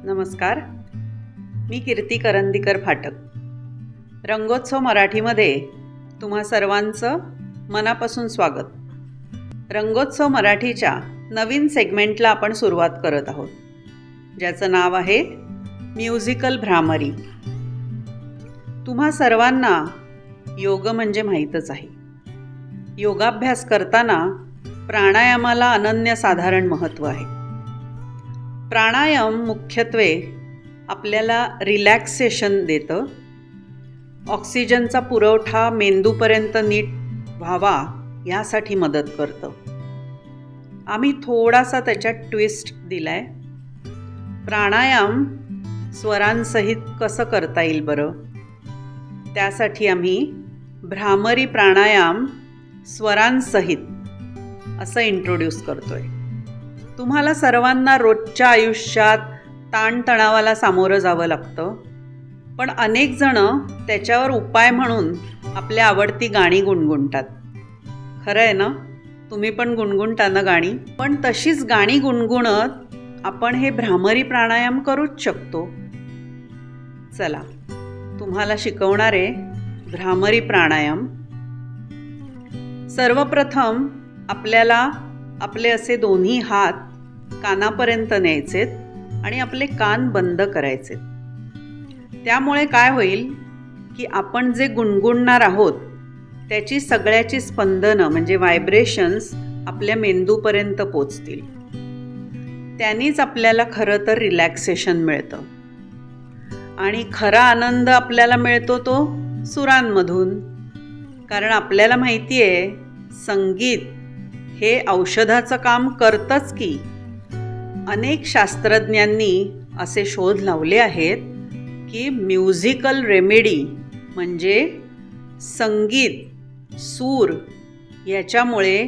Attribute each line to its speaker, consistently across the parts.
Speaker 1: नमस्कार. मी कीर्ती करंदीकर फाटक. रंगोत्सव मराठीमध्ये तुम्हा सर्वांचं मनापासून स्वागत. रंगोत्सव मराठीच्या नवीन सेगमेंटला आपण सुरुवात करत आहोत, ज्याचं नाव आहे म्युझिकल भ्रामरी. तुम्हा सर्वांना योग म्हणजे माहीतच आहे. योगाभ्यास करताना प्राणायामाला अनन्यसाधारण महत्त्व आहे. प्राणायाम मुख्यत्वे आपल्याला रिलॅक्सेशन देतं, ऑक्सिजनचा पुरवठा मेंदूपर्यंत नीट व्हावा यासाठी मदत करतं. आम्ही थोडासा त्याच्यात ट्विस्ट दिला आहे. प्राणायाम स्वरांसहित कसं करता येईल बरं, त्यासाठी आम्ही भ्रामरी प्राणायाम स्वरांसहित असं इंट्रोड्यूस करतोय. तुम्हाला सर्वांना रोजच्या आयुष्यात ताणतणावाला सामोरं जावं लागतं, पण अनेक जण त्याच्यावर उपाय म्हणून आपल्या आवडती गाणी गुणगुणतात. खरं आहे ना, तुम्ही पण गुणगुणता ना गाणी. पण तशीच गाणी गुणगुणत आपण हे भ्रामरी प्राणायाम करूच शकतो. चला, तुम्हाला शिकवणारे भ्रामरी प्राणायाम. सर्वप्रथम आपल्याला आपले असे दोन्ही हात कानापर्यंत न्यायचेत आणि आपले कान बंद करायचेत. त्यामुळे काय होईल की आपण जे गुणगुणणार आहोत त्याची सगळ्याची स्पंदनं म्हणजे व्हायब्रेशन्स आपल्या मेंदूपर्यंत पोचतील. त्यांनीच आपल्याला खरं तर रिलॅक्सेशन मिळतं आणि खरा आनंद आपल्याला मिळतो तो सुरांमधून. कारण आपल्याला माहिती आहे, संगीत हे औषधाचं काम करतंच की. अनेक शास्त्रज्ञांनी असे शोध लावले आहेत की म्युझिकल रेमेडी म्हणजे संगीत, सूर याच्यामुळे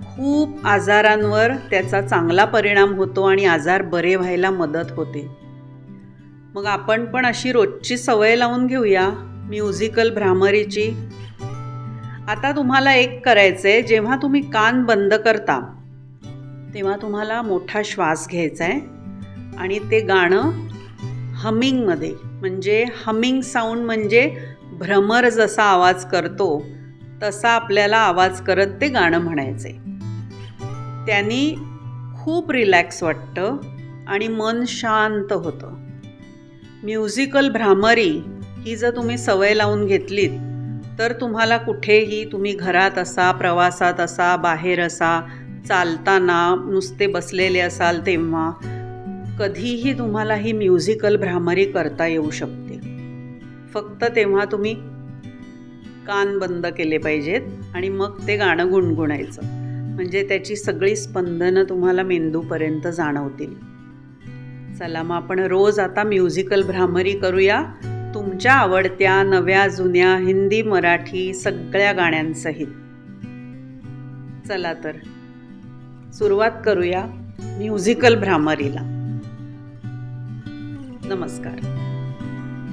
Speaker 1: खूप आजारांवर त्याचा चांगला परिणाम होतो आणि आजार बरे व्हायला मदत होते. मग आपण पण अशी रोजची सवय लावून घेऊया म्युझिकल भ्रामरीची. आता तुम्हाला एक करायचं आहे, जेव्हा तुम्ही कान बंद करता तेव्हा तुम्हाला मोठा श्वास घ्यायचा आहे आणि ते गाणं हमिंगमध्ये, म्हणजे हमिंग साऊंड म्हणजे भ्रमर जसा आवाज करतो तसा आपल्याला आवाज करत ते गाणं म्हणायचं आहे. त्यांनी खूप रिलॅक्स वाटतं आणि मन शांत होतं. म्युझिकल भ्रामरी ही जर तुम्ही सवय लावून घेतलीत तर तुम्हाला कुठेही, तुम्ही घरात असा, प्रवासात असा, बाहेर असा, चालताना, नुसते बसलेले असाल तेव्हा, कधीही तुम्हाला ही म्युझिकल भ्रामरी करता येऊ शकते. फक्त तेव्हा तुम्ही कान बंद केले पाहिजेत आणि मग ते गाणं गुणगुणायचं, म्हणजे त्याची सगळी स्पंदनं तुम्हाला मेंदूपर्यंत जाणवतील. चला, मग आपण रोज आता म्युझिकल भ्रामरी करूया, तुमच्या आवडत्या नव्या जुन्या हिंदी मराठी सगळ्या गाण्यांसहित. चला तर सुरुवात करूया म्युझिकल भ्रामरीला. नमस्कार.